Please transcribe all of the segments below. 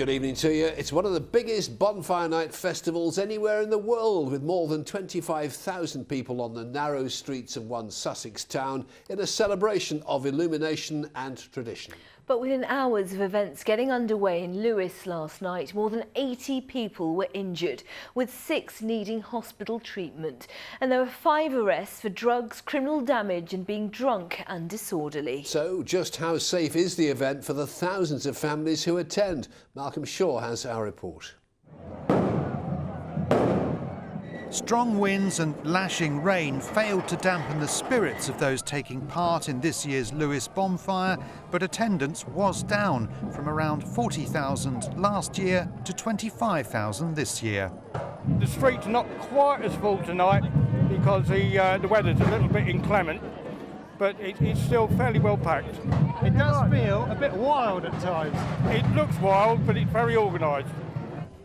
Good evening to you. It's one of the biggest bonfire night festivals anywhere in the world, with more than 25,000 people on the narrow streets of one Sussex town in a celebration of illumination and tradition. But within hours of events getting underway in Lewes last night, more than 80 people were injured, with 6 needing hospital treatment. And there were 5 arrests for drugs, criminal damage and being drunk and disorderly. So just how safe is the event for the thousands of families who attend? Malcolm Shaw has our report. Strong winds and lashing rain failed to dampen the spirits of those taking part in this year's Lewes Bonfire, but attendance was down from around 40,000 last year to 25,000 this year. The streets are not quite as full tonight because the weather's a little bit inclement, but it's still fairly well packed. It does feel a bit wild at times. It looks wild, but it's very organised.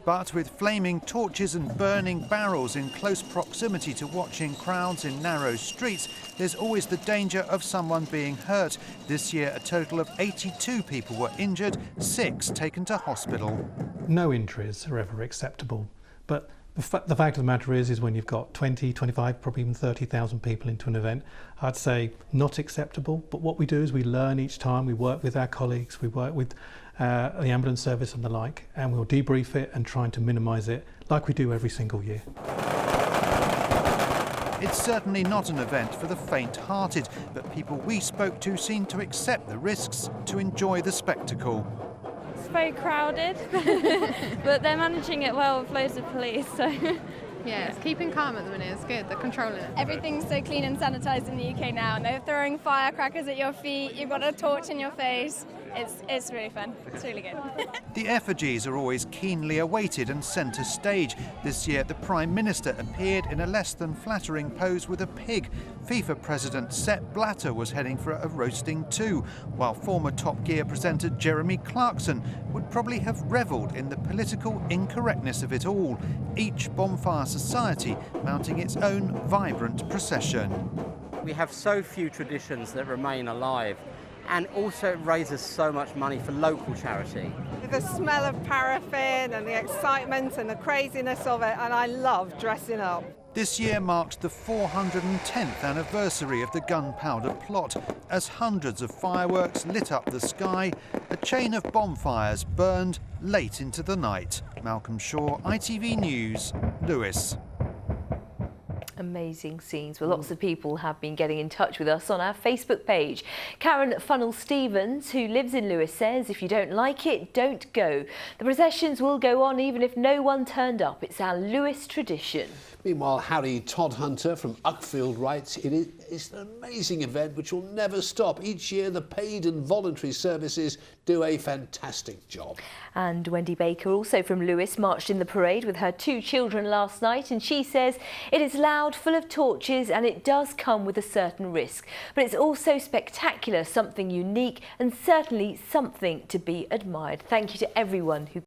But with flaming torches and burning barrels in close proximity to watching crowds in narrow streets, there's always the danger of someone being hurt. This year, a total of 82 people were injured, 6 taken to hospital. No injuries are ever acceptable, but the fact of the matter is when you've got 20, 25, probably even 30,000 people into an event, I'd say not acceptable. But what we do is we learn each time, we work with our colleagues, we work with the ambulance service and the like, and we'll debrief it and try to minimise it like we do every single year. It's certainly not an event for the faint-hearted, but people we spoke to seem to accept the risks to enjoy the spectacle. It's very crowded, but they're managing it well with loads of police, so... Yeah, it's keeping calm at the minute, it's good, they're controlling it. Everything's so clean and sanitised in the UK now, and they're throwing firecrackers at your feet, you've got a torch in your face. It's really fun, it's really good. The effigies are always keenly awaited and centre stage. This year, the Prime Minister appeared in a less than flattering pose with a pig. FIFA President Sepp Blatter was heading for a roasting too, while former Top Gear presenter Jeremy Clarkson would probably have revelled in the political incorrectness of it all. Each bonfire society mounting its own vibrant procession. We have so few traditions that remain alive, and also it raises so much money for local charity. The smell of paraffin and the excitement and the craziness of it, and I love dressing up. This year marks the 410th anniversary of the gunpowder plot, as hundreds of fireworks lit up the sky. A chain of bonfires burned late into the night. Malcolm Shaw, ITV News, Lewes. Amazing scenes. Well, lots of people have been getting in touch with us on our Facebook page. Karen Funnell-Stevens, who lives in Lewes, says if you don't like it, don't go. The processions will go on even if no one turned up. It's our Lewes tradition. Meanwhile, Harry Todhunter from Uckfield writes, it's an amazing event which will never stop. Each year the paid and voluntary services do a fantastic job. And Wendy Baker, also from Lewes, marched in the parade with her 2 children last night, and she says it is loud, full of torches, and it does come with a certain risk. But it's also spectacular, something unique, and certainly something to be admired. Thank you to everyone who